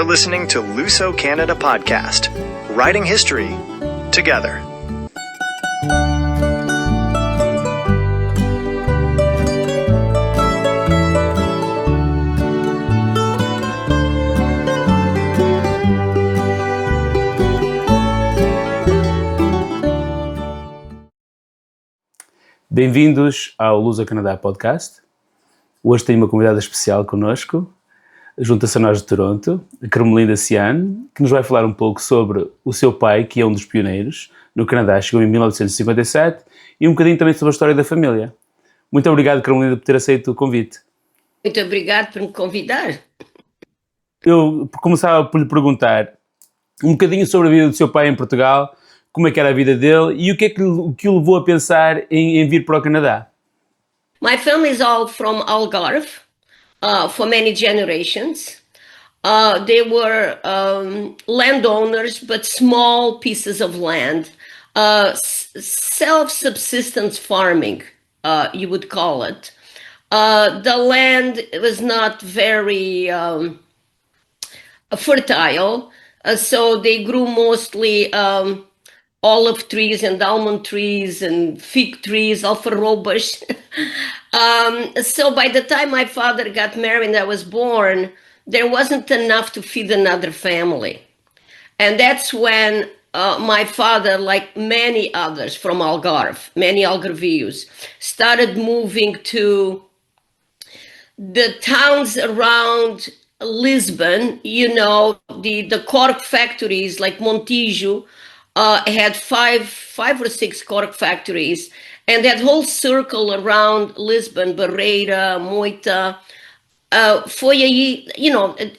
You're listening to LusoCanada podcast, writing history together. Bem-vindos ao LusoCanada podcast. Hoje tenho uma convidada especial connosco, junta-se a nós de Toronto, a Carmelina Cian, que nos vai falar um pouco sobre o seu pai, que é um dos pioneiros no Canadá, chegou em 1957, e um bocadinho também sobre a história da família. Muito obrigado, Carmelina, por ter aceito o convite. Muito obrigado por me convidar. Eu começava por lhe perguntar um bocadinho sobre a vida do seu pai em Portugal, como é que era a vida dele e o que é que o levou a pensar em vir para o Canadá. My family is all from Algarve for many generations. They were landowners, but small pieces of land, self-subsistence farming, you would call it. The land was not very fertile, so they grew mostly olive trees and almond trees and fig trees, alfarrobas. So by the time my father got married and I was born, there wasn't enough to feed another family. And that's when my father, like many others from Algarve, many Algarvios, started moving to the towns around Lisbon, you know, the cork factories like Montijo, had five or six cork factories, and that whole circle around Lisbon, Barreira, Moita,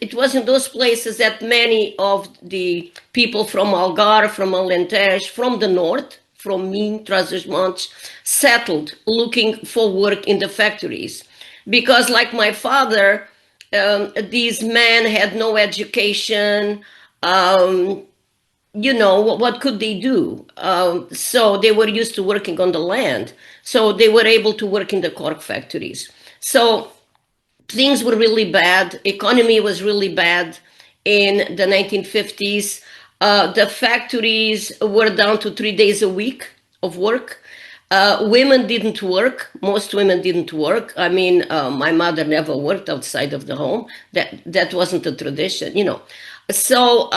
it was in those places that many of the people from Algarve, from Alentejo, from the north, from Minho, Trás-os-Montes, settled looking for work in the factories. Because like my father, these men had no education, what could they do? So they were used to working on the land. So they were able to work in the cork factories. So things were really bad. Economy was really bad in the 1950s. The factories were down to 3 days a week of work. Women didn't work. Most women didn't work. I mean, my mother never worked outside of the home. That wasn't a tradition, So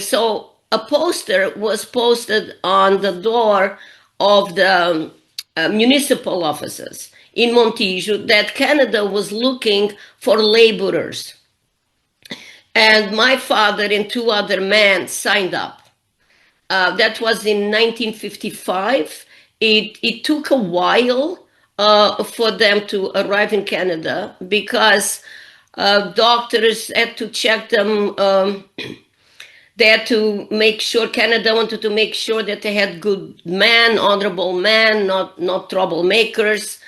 so a poster was posted on the door of the municipal offices in Montijo that Canada was looking for laborers. And my father and two other men signed up. That was in 1955. It took a while for them to arrive in Canada because doctors had to check them. They had to make sure, Canada wanted to make sure that they had good men, honorable men, not troublemakers.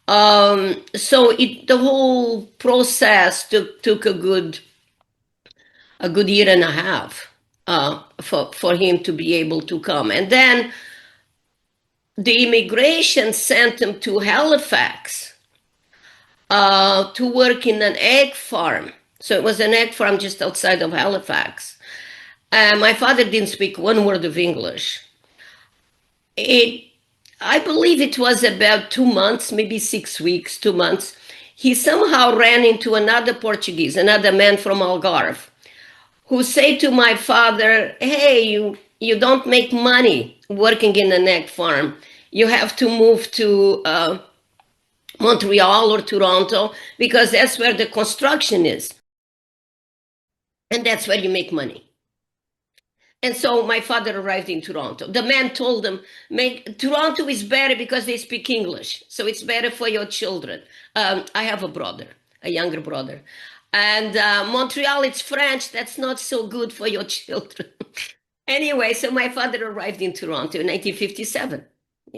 So the whole process took a good year and a half for him to be able to come. And then the immigration sent him to Halifax to work in an egg farm. So it was an egg farm just outside of Halifax. My father didn't speak one word of English. I believe it was about 2 months, maybe 6 weeks, 2 months. He somehow ran into another Portuguese, another man from Algarve, who said to my father, hey, you don't make money working in an egg farm. You have to move to Montreal or Toronto because that's where the construction is. And that's where you make money. And so my father arrived in Toronto. The man told him, Toronto is better because they speak English. So it's better for your children. I have a brother, a younger brother. And Montreal, it's French. That's not so good for your children. Anyway, so my father arrived in Toronto in 1957.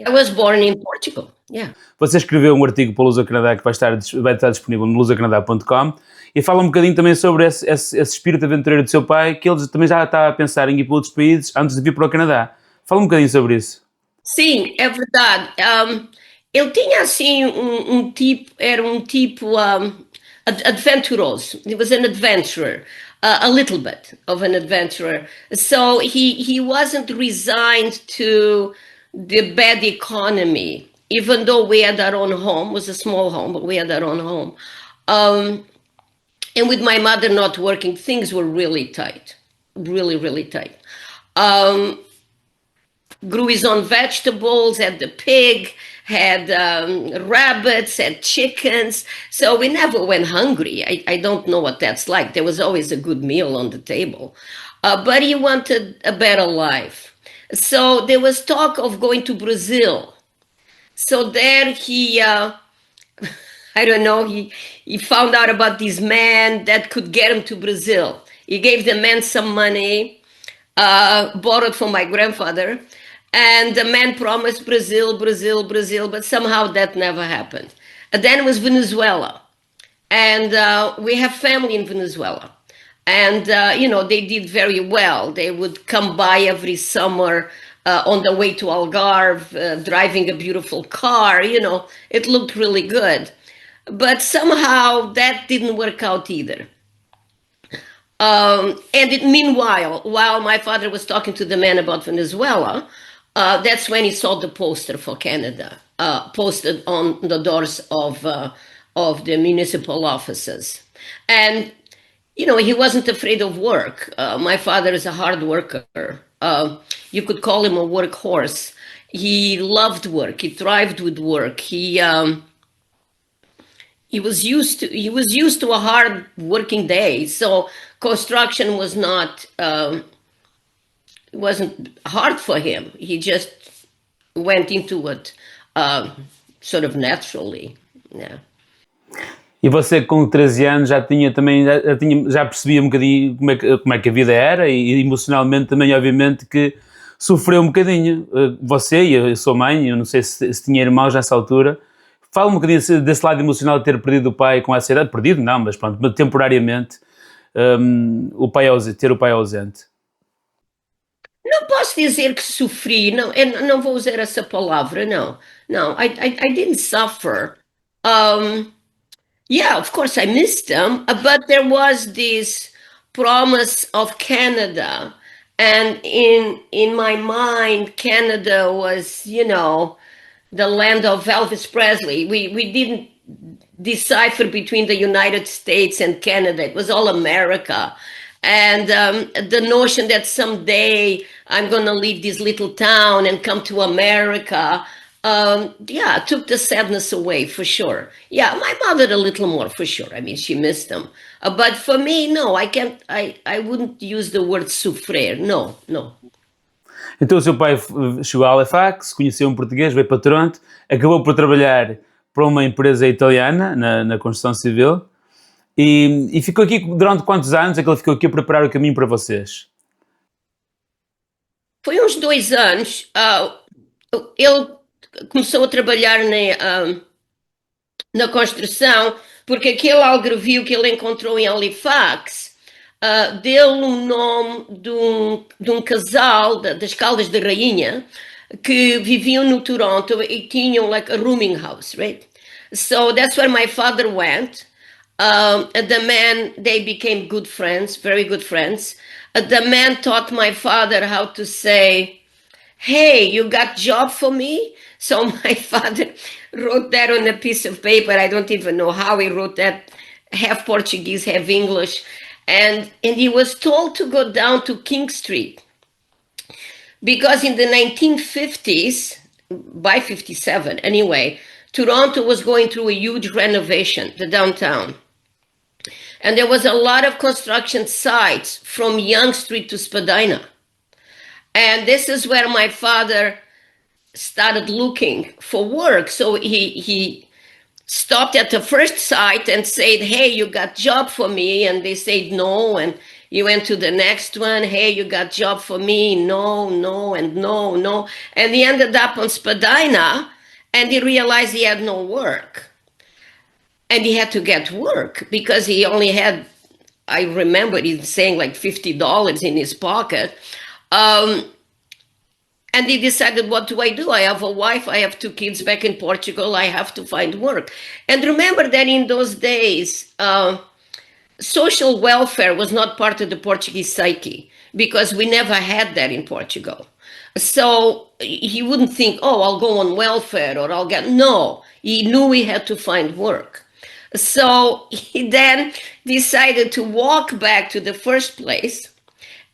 I was born in Portugal, yeah. Você escreveu um artigo para o LusoCanada que vai estar disponível no lusocanada.com e fala um bocadinho também sobre esse espírito aventureiro do seu pai, que ele também já estava a pensar em ir para outros países antes de vir para o Canadá. Fala um bocadinho sobre isso. Sim, é verdade. Ele tinha assim era um tipo adventuroso. He was an adventurer. a little bit of an adventurer. So he wasn't resigned to the bad economy, even though we had our own home. It was a small home, but we had our own home. And with my mother not working, things were really tight, really, really tight. Grew his own vegetables, had the pig, had rabbits, had chickens. So we never went hungry. I don't know what that's like. There was always a good meal on the table. But he wanted a better life. So there was talk of going to Brazil. So there he, I don't know, he found out about this man that could get him to Brazil. He gave the man some money, borrowed from my grandfather. And the man promised Brazil, Brazil, Brazil, but somehow that never happened. And then it was Venezuela. And we have family in Venezuela. And, they did very well. They would come by every summer on the way to Algarve, driving a beautiful car. It looked really good. But somehow that didn't work out either. Meanwhile, while my father was talking to the man about Venezuela, that's when he saw the poster for Canada posted on the doors of the municipal offices. And, he wasn't afraid of work. My father is a hard worker. You could call him a workhorse. He loved work. He thrived with work. He was used to a hard working day. So construction was not. It wasn't hard for him. He just went into it sort of naturally. Yeah. E você com 13 anos já já percebia um bocadinho como é que a vida era e emocionalmente também, obviamente, que sofreu um bocadinho. Você e a sua mãe, eu não sei se tinha irmãos nessa altura. Fala um bocadinho desse lado emocional de ter perdido o pai com essa idade. Perdido não, mas pronto, temporariamente, ter o pai ausente. Não posso dizer que sofri, não, eu não vou usar essa palavra, não. No, I didn't suffer. Yeah, of course I missed them, but there was this promise of Canada. And in my mind, Canada was, the land of Elvis Presley. We didn't decipher between the United States and Canada. It was all America. And the notion that someday I'm going to leave this little town and come to America, took the sadness away for sure. Yeah, my mother a little more for sure. I mean, she missed them. But for me, no, I wouldn't use the word sofrer. No. Então o seu pai chegou a Halifax, conheceu um português, veio para Toronto, acabou por trabalhar para uma empresa italiana na construção civil. E ficou aqui durante quantos anos é que ele ficou aqui a preparar o caminho para vocês? Foi uns 2 anos. Ele começou a trabalhar na construção, porque aquele algarvio que ele encontrou em Halifax deu-lhe um nome de um casal das Caldas da Rainha que viviam no Toronto e tinham like a rooming house, right? So that's where my father went. The man, they became good friends, very good friends. The man taught my father how to say, "Hey, you got job for me?" So my father wrote that on a piece of paper. I don't even know how he wrote that, half Portuguese, half English. And he was told to go down to King Street because in the 1950s, by 57 anyway, Toronto was going through a huge renovation, the downtown. And there was a lot of construction sites from Yonge Street to Spadina. And this is where my father started looking for work. So he stopped at the first site and said, "Hey, you got job for me?" And they said no. And he went to the next one. "Hey, you got job for me?" No, and no. And he ended up on Spadina and he realized he had no work. And he had to get work because he only had, I remember he's saying like $50 in his pocket. And he decided, what do? I have a wife, I have 2 kids back in Portugal, I have to find work. And remember that in those days, social welfare was not part of the Portuguese psyche because we never had that in Portugal. So he wouldn't think, oh, I'll go on welfare or I'll get. No, he knew he had to find work. So he then decided to walk back to the first place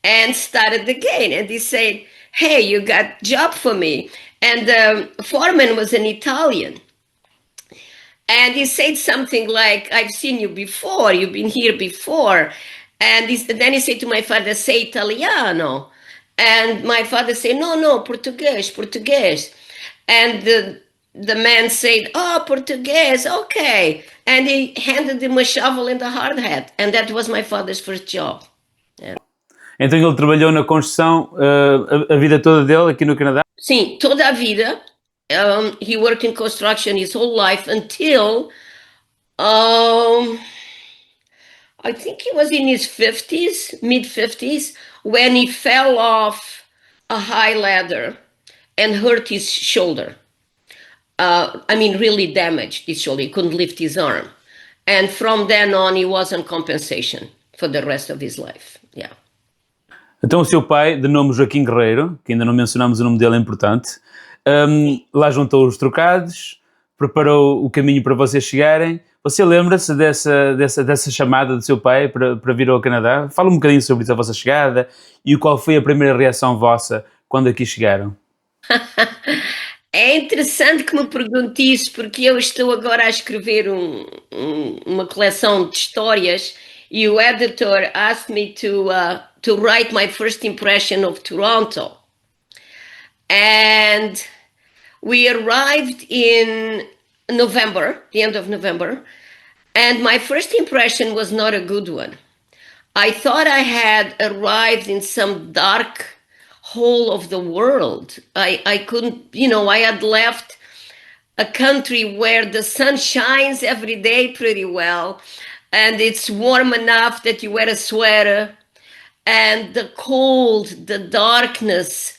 and started again. And he said, hey, you got job for me. And the foreman was an Italian. And he said something like, I've seen you before, you've been here before. And then he said to my father, say Italiano. And my father said, no, Portuguese. And the man said, oh, Portuguese, okay. And he handed him a shovel and a hard hat. And that was my father's first job. Yeah. Então ele trabalhou na construção a vida toda dele aqui no Canadá? Sim, toda a vida. He worked in construction his whole life until I think he was in his 50s, mid-50s, when he fell off a high ladder and hurt his shoulder. Really damaged his shoulder. He couldn't lift his arm. And from then on, he was on compensation for the rest of his life. Yeah. Então o seu pai, de nome Joaquim Guerreiro, que ainda não mencionámos o nome dele, é importante, lá juntou os trocados, preparou o caminho para vocês chegarem. Você lembra-se dessa chamada do seu pai para vir ao Canadá? Fala um bocadinho sobre isso, a vossa chegada, e qual foi a primeira reação vossa quando aqui chegaram. É interessante que me pergunte isso, porque eu estou agora a escrever uma coleção de histórias e o editor asked me to write my first impression of Toronto. And we arrived in November, the end of November, and my first impression was not a good one. I thought I had arrived in some dark hole of the world. I couldn't, I had left a country where the sun shines every day pretty well, and it's warm enough that you wear a sweater, and the cold, the darkness,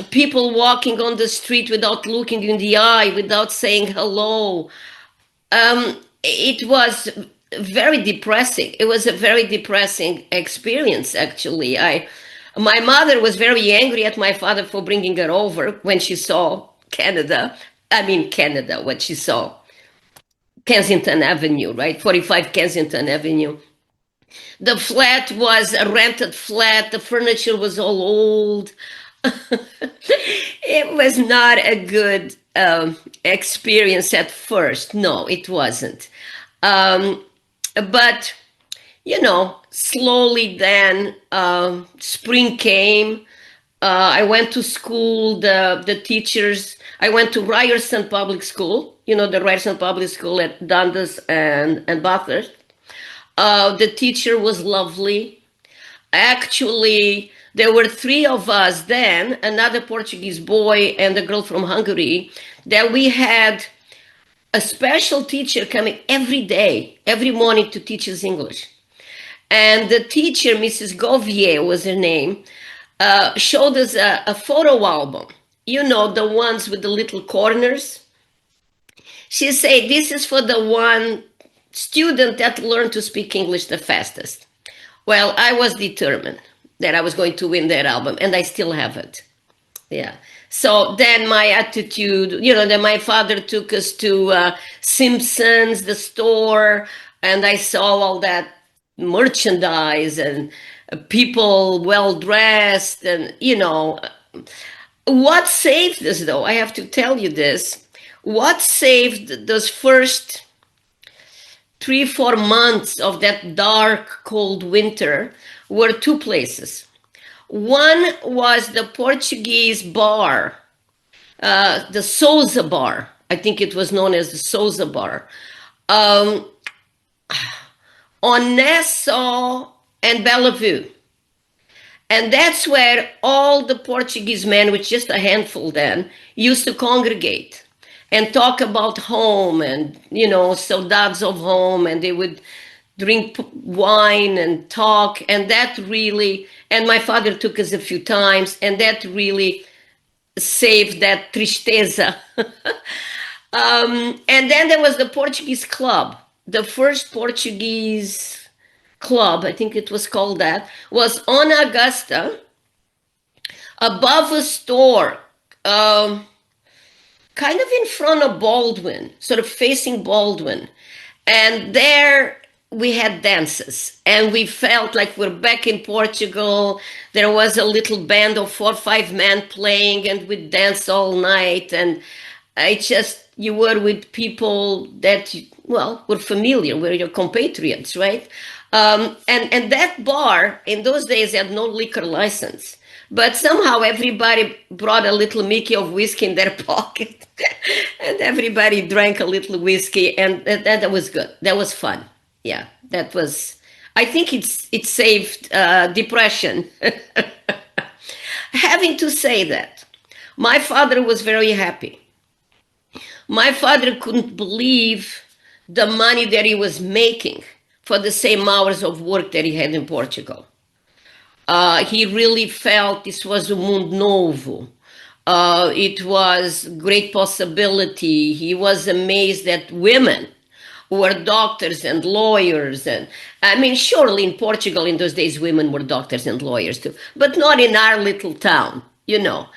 people walking on the street without looking in the eye, without saying hello. It was very depressing. It was a very depressing experience, actually. My mother was very angry at my father for bringing her over when she saw Canada, what she saw. Kensington Avenue, right? 45 Kensington Avenue. The flat was a rented flat. The furniture was all old. It was not a good experience at first. No, it wasn't. But, slowly then spring came. I went to school, the teachers, I went to Ryerson Public School, the Ryerson Public School at Dundas and Bathurst. The teacher was lovely. Actually, there were three of us then, another Portuguese boy and a girl from Hungary, that we had a special teacher coming every day, every morning to teach us English. And the teacher, Mrs. Govier was her name, showed us a photo album, the ones with the little corners. She said, this is for the one student that learned to speak English the fastest. Well, I was determined that I was going to win that album, and I still have it. Yeah. So then my attitude, then my father took us to Simpson's, the store, and I saw all that merchandise and people well-dressed and, what saved us, though, I have to tell you this, what saved those first 3-4 months of that dark, cold winter were two places. One was the Portuguese bar, the Sousa bar. I think it was known as the Sousa bar, on Nassau and Bellevue. And that's where all the Portuguese men, which just a handful then, used to congregate and talk about home and, saudades of home, and they would drink wine and talk, and that really, and my father took us a few times, and that really saved that tristeza. And then there was the Portuguese club the First Portuguese Club, I think it was called that, was on Augusta, above a store, kind of in front of Baldwin, sort of facing Baldwin. And there we had dances, and we felt like we're back in Portugal. There was a little band of 4 or 5 men playing, and we danced all night. And you were with people that, well, were familiar, were your compatriots, right? And that bar in those days had no liquor license. But somehow everybody brought a little Mickey of whiskey in their pocket, and everybody drank a little whiskey, and that was good. That was fun. Yeah, that was. I think it saved depression. Having to say that, my father was very happy. My father couldn't believe the money that he was making for the same hours of work that he had in Portugal. He really felt this was un mundo novo. It was great possibility. He was amazed that women were doctors and lawyers. And I mean, surely in Portugal in those days, women were doctors and lawyers too, but not in our little town, you know.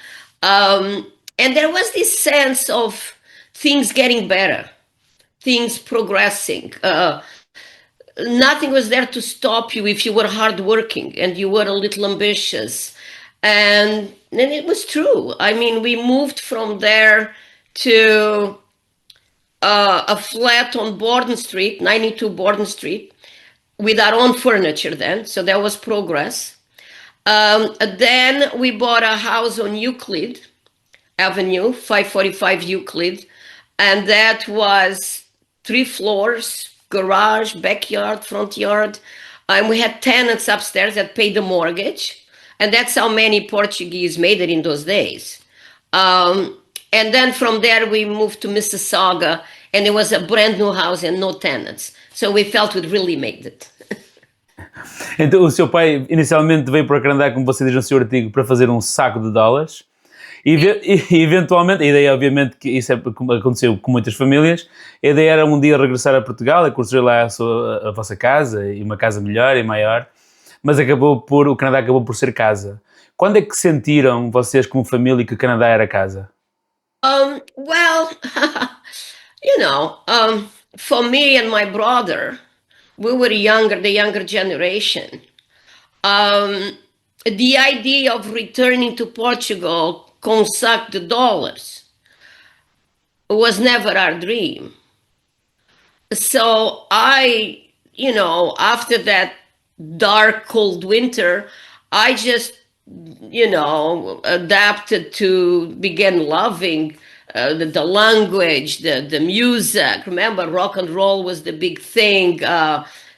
And there was this sense of things getting better, things progressing. Nothing was there to stop you if you were hardworking and you were a little ambitious. And it was true. I mean, we moved from there to a flat on Borden Street, 92 Borden Street, with our own furniture then. So that was progress. Then we bought a house on Euclid Avenue, 545 Euclid. And that was 3 floors, garage, backyard, front yard. And we had tenants upstairs that paid the mortgage. And that's how many Portuguese made it in those days. And then from there, we moved to Mississauga, and it was a brand new house and no tenants. So we felt we'd really made it. Então o seu pai inicialmente veio para o Canadá, como você diz no seu artigo, para fazer um saco de dólares. E eventualmente, a ideia obviamente que isso aconteceu com muitas famílias, a ideia era um dia regressar a Portugal, a construir lá a vossa casa, e uma casa melhor e maior, mas o Canadá acabou por ser casa. Quando é que sentiram vocês como família que o Canadá era casa? Well, for me and my brother, we were the younger generation. The idea of returning to Portugal com saco de dollars was never our dream. So after that dark, cold winter, I just, adapted to begin loving the language, the music. Remember, rock and roll was the big thing.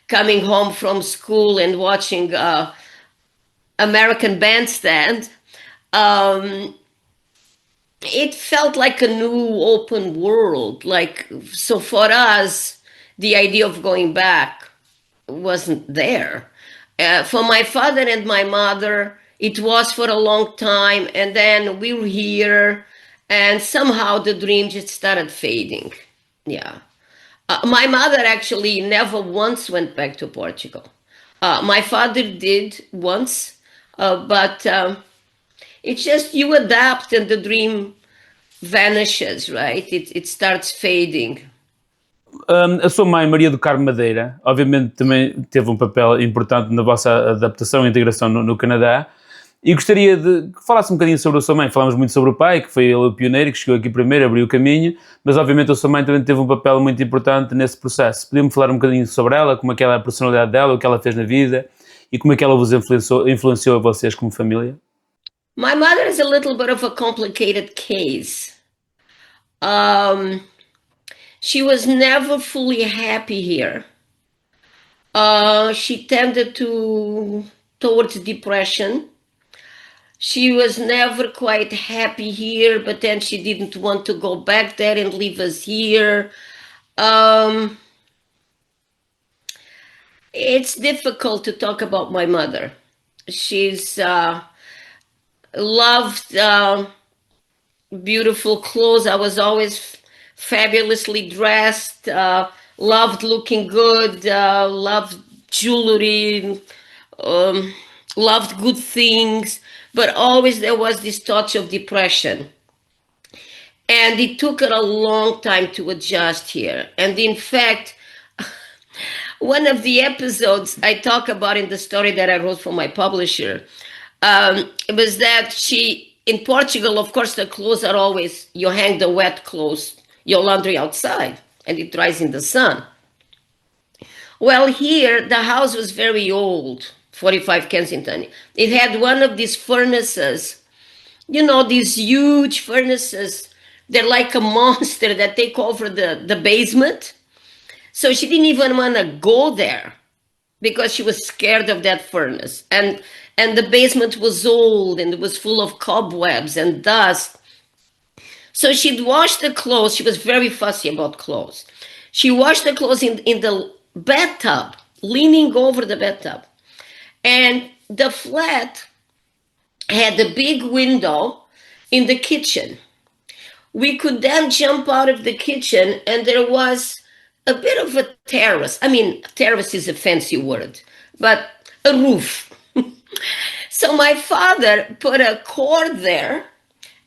Coming home from school and watching American Bandstand. It felt like a new open world. So for us, the idea of going back wasn't there. For my father and my mother, it was for a long time, and then we were here, and somehow the dream just started fading. Yeah. My mother actually never once went back to Portugal. My father did once, but it's just you adapt and the dream vanishes, right? It starts fading. A sua mãe, Maria do Carmo Madeira, obviamente também teve um papel importante na vossa adaptação e integração no Canadá, e gostaria de que falasse um bocadinho sobre a sua mãe. Falámos muito sobre o pai, que foi ele o pioneiro, que chegou aqui primeiro, abriu o caminho, mas obviamente a sua mãe também teve um papel muito importante nesse processo. Podia-me falar um bocadinho sobre ela, como é que ela é a personalidade dela, o que ela fez na vida, e como é que ela vos influenciou a vocês como família? My mother is a little bit of a complicated case. She was never fully happy here. She tended towards depression. She was never quite happy here, but then she didn't want to go back there and leave us here. It's difficult to talk about my mother. She's loved beautiful clothes. I was always fabulously dressed. loved looking good, loved jewelry, um, loved good things, but always there was this touch of depression. And it took her a long time to adjust here. And in fact, one of the episodes I talk about in the story that I wrote for my publisher was that in Portugal, of course, the clothes are always, you hang the wet clothes, your laundry outside, and it dries in the sun. Well, here, the house was very old, 45 Kensington. It had one of these furnaces, these huge furnaces. They're like a monster that take over the basement. So she didn't even want to go there because she was scared of that furnace. And the basement was old and it was full of cobwebs and dust. So she'd wash the clothes. She was very fussy about clothes. She washed the clothes in the bathtub, leaning over the bathtub. And the flat had a big window in the kitchen. We could then jump out of the kitchen and there was a bit of a terrace. I mean, terrace is a fancy word, but a roof. So my father put a cord there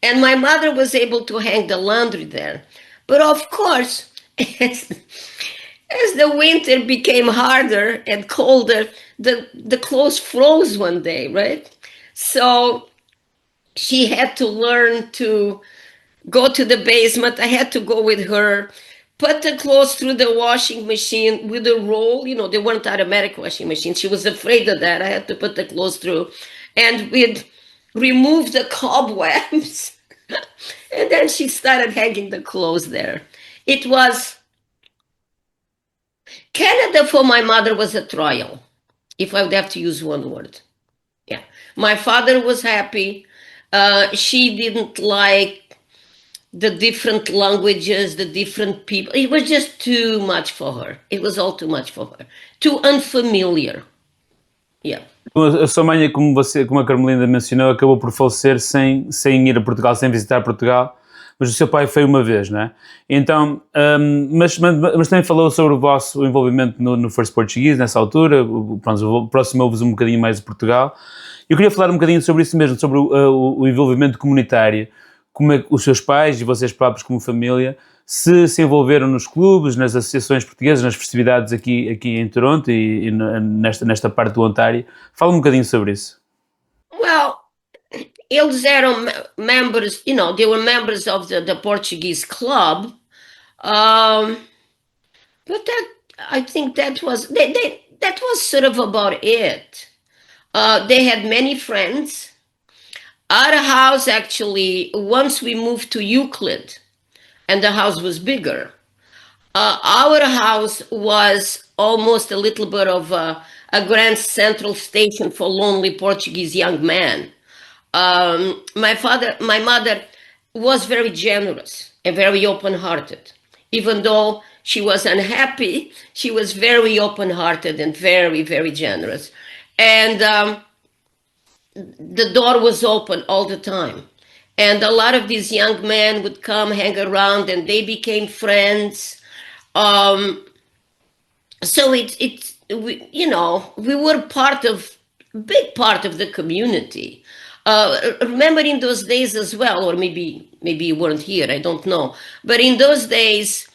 and my mother was able to hang the laundry there. But of course, as the winter became harder and colder, the clothes froze one day, right? So she had to learn to go to the basement. I had to go with her, put the clothes through the washing machine with a roll. They weren't automatic washing machines. She was afraid of that. I had to put the clothes through and we'd remove the cobwebs. And then she started hanging the clothes there. It was, Canada for my mother was a trial, if I would have to use one word. Yeah. My father was happy. She didn't like the different languages, the different people. It was just too much for her. It was all too much for her. Too unfamiliar. Yeah. A sua mãe, como a Carmelinda mencionou, acabou por falecer sem ir a Portugal, sem visitar Portugal, mas o seu pai foi uma vez, não é? Então, mas também falou sobre o vosso envolvimento no First Portuguese, nessa altura, aproximou-vos um bocadinho mais de Portugal. Eu queria falar um bocadinho sobre isso mesmo, sobre o envolvimento comunitário, como é que os seus pais e vocês próprios como família se envolveram nos clubes, nas associações portuguesas, nas festividades aqui em Toronto e nesta parte do Ontário. Fala um bocadinho sobre isso. Well, eles eram members, they were members of the Portuguese Club, but I think that was sort of about it. They had many friends. Our house, actually, once we moved to Euclid, and the house was bigger, our house was almost a little bit of a Grand Central Station for lonely Portuguese young men. My mother was very generous and very open-hearted. Even though she was unhappy, she was very open-hearted and very, very generous. And the door was open all the time. And a lot of these young men would come, hang around, and they became friends. So we were big part of the community. Remember in those days as well, or maybe you weren't here, I don't know. But in those days,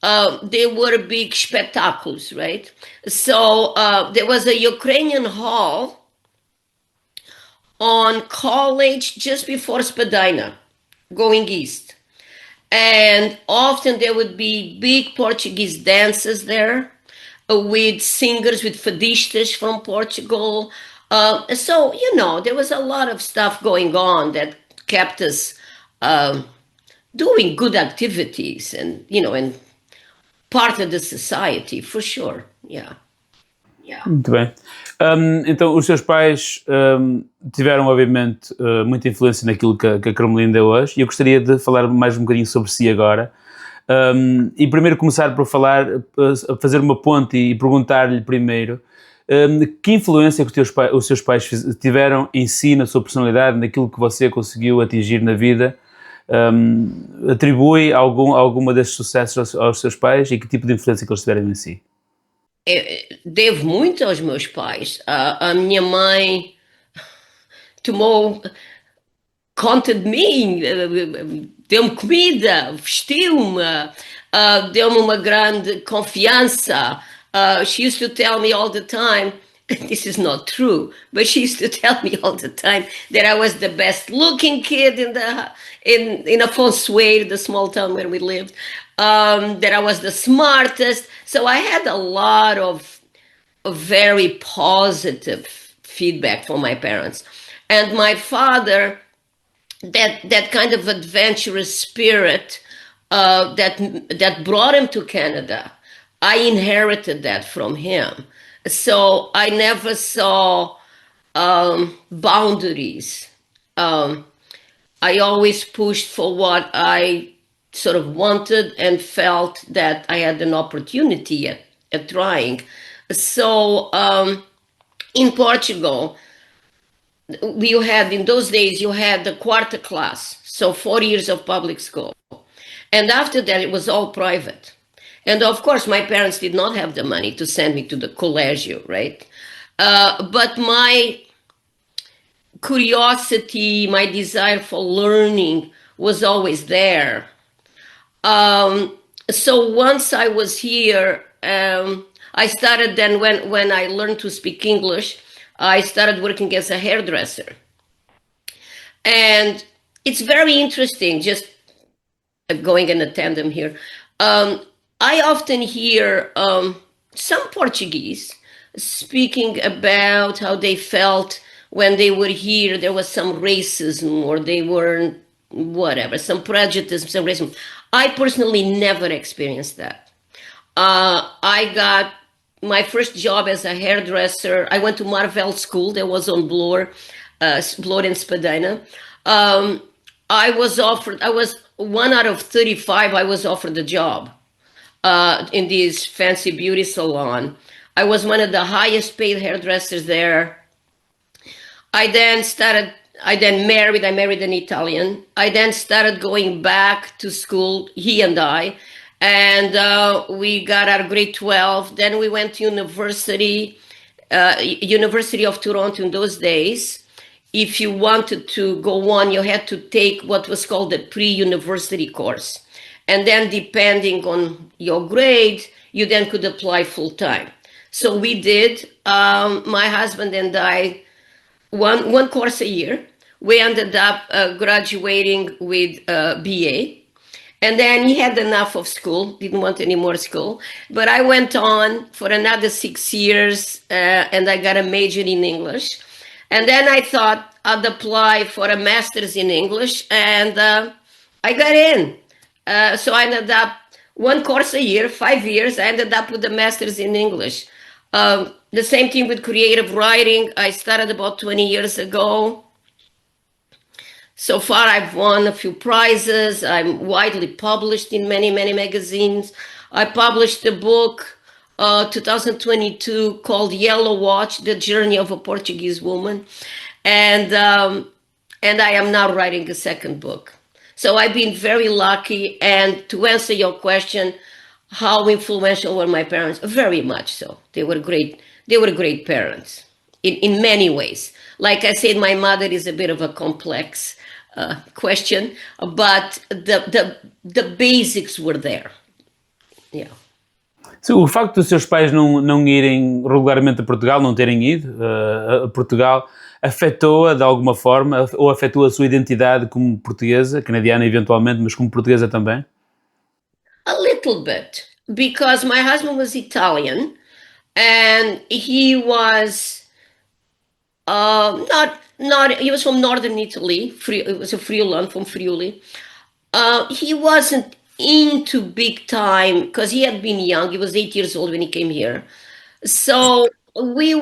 there were big spectacles, right? So there was a Ukrainian hall on College just before Spadina, going east. And often there would be big Portuguese dances there with singers, with fadistas from Portugal. So, there was a lot of stuff going on that kept us doing good activities and, and part of the society, for sure. Yeah. Muito bem. Então, os seus pais tiveram, obviamente, muita influência naquilo que a Carmelinda é hoje, e eu gostaria de falar mais um bocadinho sobre si agora. E primeiro começar por fazer uma ponte e perguntar-lhe primeiro que influência que os seus pais tiveram em si, na sua personalidade, naquilo que você conseguiu atingir na vida, atribui alguma desses sucessos aos seus pais e que tipo de influência que eles tiveram em si? Devo muito aos meus pais. A minha mãe tomou conta de mim, deu-me comida, vestiu-me, deu-me uma grande confiança. She used to tell me all the time, this is not true, but she used to tell me all the time that I was the best looking kid in Afonsoeiro, the small town where we lived, that I was the smartest. So I had a lot of very positive feedback from my parents. And my father, that kind of adventurous spirit that brought him to Canada, I inherited that from him. So I never saw boundaries. I always pushed for what I sort of wanted and felt that I had an opportunity at trying. So in Portugal, in those days, you had the quarter class, so 4 years of public school. And after that, it was all private. And of course, my parents did not have the money to send me to the collegio, right? But my curiosity, my desire for learning was always there. So once I was here, I started then when I learned to speak English, I started working as a hairdresser. And it's very interesting, just going in a tandem here. I often hear some Portuguese speaking about how they felt when they were here, there was some racism or they were whatever, some prejudice, some racism. I personally never experienced that. I got my first job as a hairdresser. I went to Marvel School that was on Bloor and Spadina. I was one out of 35, I was offered a job in this fancy beauty salon. I was one of the highest paid hairdressers there. I married an Italian. I then started going back to school, he and I, and we got our grade 12. Then we went to University of Toronto in those days. If you wanted to go on, you had to take what was called the pre-university course. And then depending on your grade, you then could apply full-time. So we did, my husband and I, one course a year. We ended up graduating with BA. And then he had enough of school, didn't want any more school. But I went on for another 6 years and I got a major in English. And then I thought I'd apply for a master's in English and I got in. So I ended up one course a year, 5 years. I ended up with a master's in English. The same thing with creative writing. I started about 20 years ago. So far, I've won a few prizes. I'm widely published in many, many magazines. I published a book, 2022, called Yellow Watch, The Journey of a Portuguese Woman. And I am now writing a second book. So I've been very lucky. And to answer your question, how influential were my parents? Very much so. They were great. They were great parents in many ways. Like I said, my mother is a bit of a complex question, but the basics were there. Yeah. So, o facto dos seus pais não irem regularmente a Portugal, não terem ido a Portugal, afetou-a de alguma forma ou afetou a sua identidade como portuguesa, canadiana eventualmente, mas como portuguesa também? A little bit, because my husband was Italian and he was he was from northern Italy. It was a Friuli, from Friuli. He wasn't into big time because he had been young. He was 8 years old when he came here. So we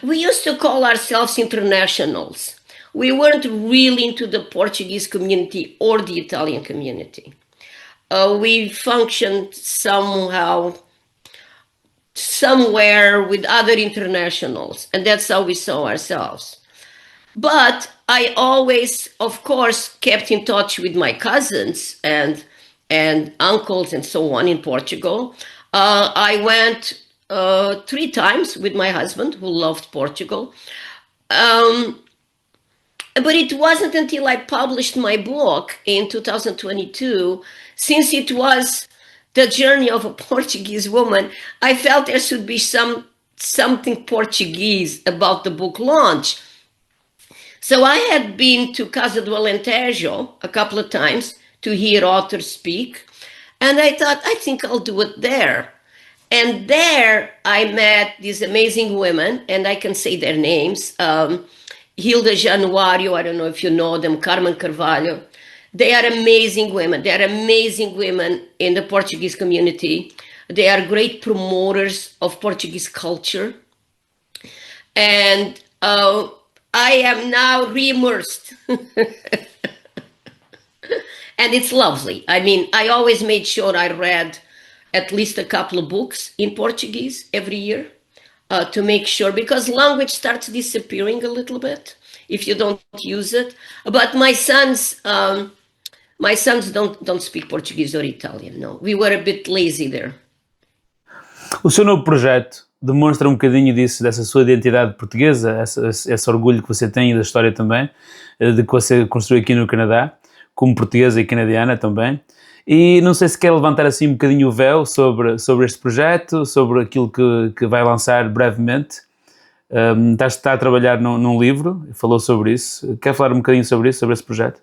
used to call ourselves internationals. We weren't really into the Portuguese community or the Italian community. We functioned somewhere with other internationals, and that's how we saw ourselves. But I always, of course, kept in touch with my cousins and uncles and so on in Portugal. I went 3 times with my husband, who loved Portugal. But it wasn't until I published my book in 2022, since it was the journey of a Portuguese woman, I felt there should be something Portuguese about the book launch. So I had been to Casa do Alentejo a couple of times to hear authors speak, and I thought, I think I'll do it there. And there I met these amazing women, and I can say their names. Hilda Januario, I don't know if you know them, Carmen Carvalho. They are amazing women. They are amazing women in the Portuguese community. They are great promoters of Portuguese culture. And I am now re-immersed. And it's lovely. I mean, I always made sure I read at least a couple of books in Portuguese every year. To make sure, because language starts disappearing a little bit if you don't use it. But my sons don't speak Portuguese or Italian. No, we were a bit lazy there. O seu novo projeto demonstra um bocadinho disso, dessa sua identidade portuguesa, esse orgulho que você tem e da história também, de que você construiu aqui no Canadá, como portuguesa e canadiana também. E não sei se quer levantar assim um bocadinho o véu sobre este projeto, sobre aquilo que vai lançar brevemente. Está a trabalhar num livro, falou sobre isso. Quer falar um bocadinho sobre isso, sobre esse projeto?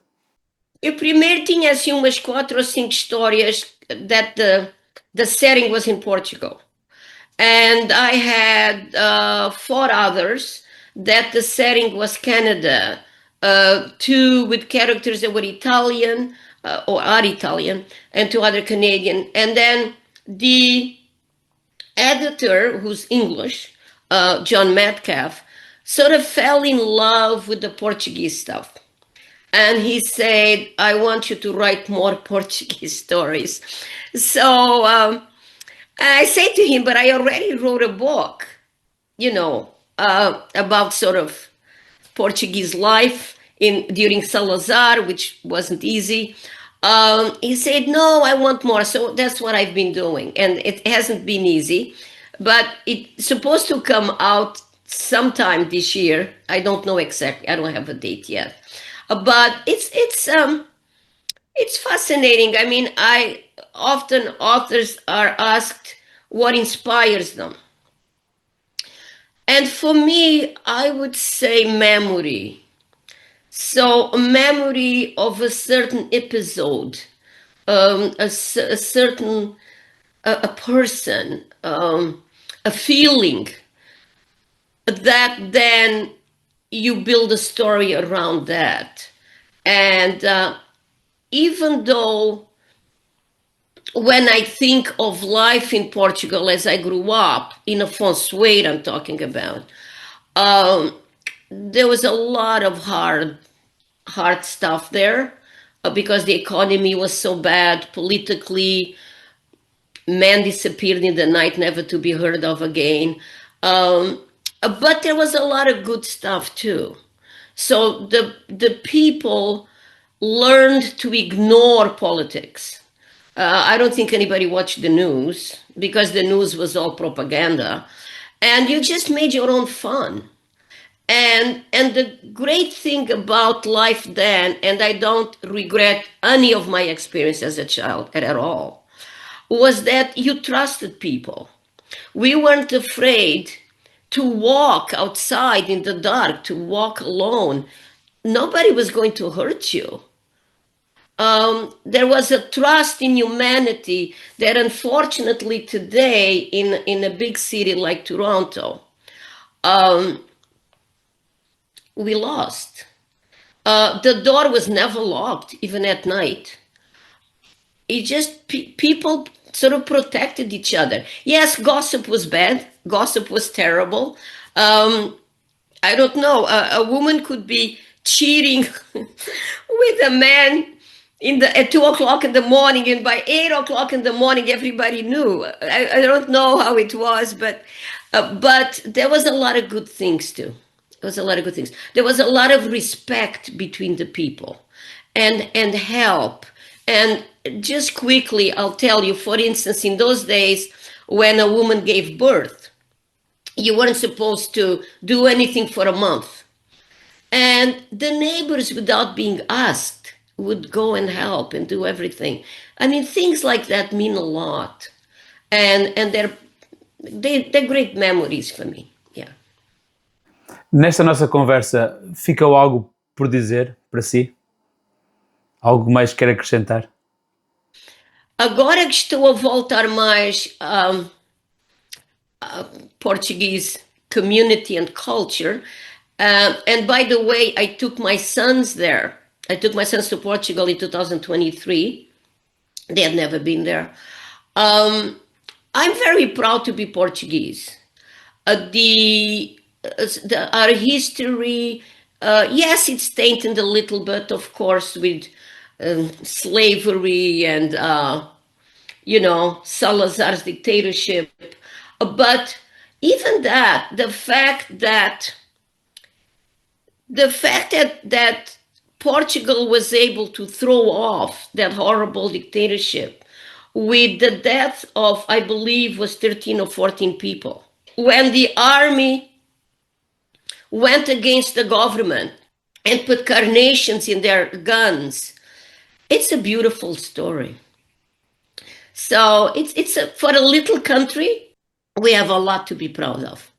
Eu primeiro tinha assim umas 4 ou 5 histórias that the setting was in Portugal. And I had 4 others that the setting was Canada. 2 with characters that were Italian, or are Italian, and 2 other Canadian. And then the editor, who's English, John Metcalf, sort of fell in love with the Portuguese stuff. And he said, I want you to write more Portuguese stories. So I said to him, but I already wrote a book, about sort of Portuguese life during Salazar, which wasn't easy. He said, no, I want more. So that's what I've been doing. And it hasn't been easy, but it's supposed to come out sometime this year. I don't know exactly. I don't have a date yet. But it's fascinating. I mean, often authors are asked what inspires them. And for me, I would say memory. So a memory of a certain episode, a certain person, a feeling, that then you build a story around that. And even though when I think of life in Portugal as I grew up, in Afonso I'm talking about, there was a lot of hard stuff there because the economy was so bad politically. Men disappeared in the night, never to be heard of again. But there was a lot of good stuff too. So the people learned to ignore politics. I don't think anybody watched the news because the news was all propaganda. And you just made your own fun. And the great thing about life then, and I don't regret any of my experience as a child at all, was that you trusted people. We weren't afraid to walk outside in the dark, to walk alone. Nobody was going to hurt you. There was a trust in humanity that unfortunately today in a big city like Toronto, we lost. The door was never locked, even at night. It just, people sort of protected each other. Yes, gossip was bad. Gossip was terrible. I don't know, a woman could be cheating with a man at 2:00 in the morning, and by 8:00 in the morning, everybody knew. I don't know how it was, but there was a lot of good things too. There was a lot of good things. There was a lot of respect between the people and help. And just quickly, I'll tell you, for instance, in those days, when a woman gave birth, you weren't supposed to do anything for a month. And the neighbors, without being asked, would go and help and do everything. I mean, things like that mean a lot. And they're great memories for me. Yeah. Nesta nossa conversa, ficou algo por dizer para si? Algo mais que quer acrescentar? Agora que estou a voltar mais Portuguese community and culture, and by the way, I took my sons there. I took my sons to Portugal in 2023. They had never been there. I'm very proud to be Portuguese. Our history, yes, it's tainted a little bit, of course, with slavery and, Salazar's dictatorship. But even that, the fact that Portugal was able to throw off that horrible dictatorship with the death of, I believe, was 13 or 14 people. When the army went against the government and put carnations in their guns, it's a beautiful story. So for a little country, we have a lot to be proud of.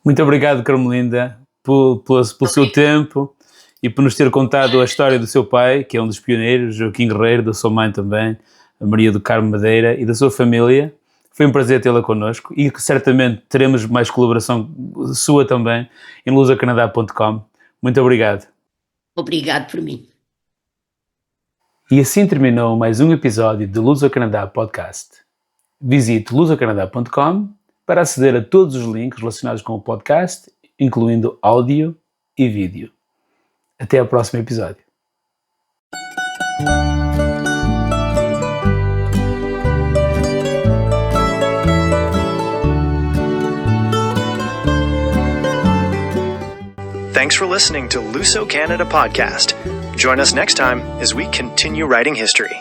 Muito obrigado, Carmelinda, pelo seu tempo e por nos ter contado a história do seu pai, que é um dos pioneiros, Joaquim Guerreiro, da sua mãe também, a Maria do Carmo Madeira, e da sua família. Foi um prazer tê-la connosco e que certamente teremos mais colaboração sua também em LusoCanada.com. Muito obrigado. Obrigado por mim. E assim terminou mais um episódio do LusoCanada Podcast. Visite LusoCanada.com para aceder a todos os links relacionados com o podcast, incluindo áudio e vídeo. Até ao próximo episódio. Thanks for listening to Luso Canada Podcast. Join us next time as we continue writing history.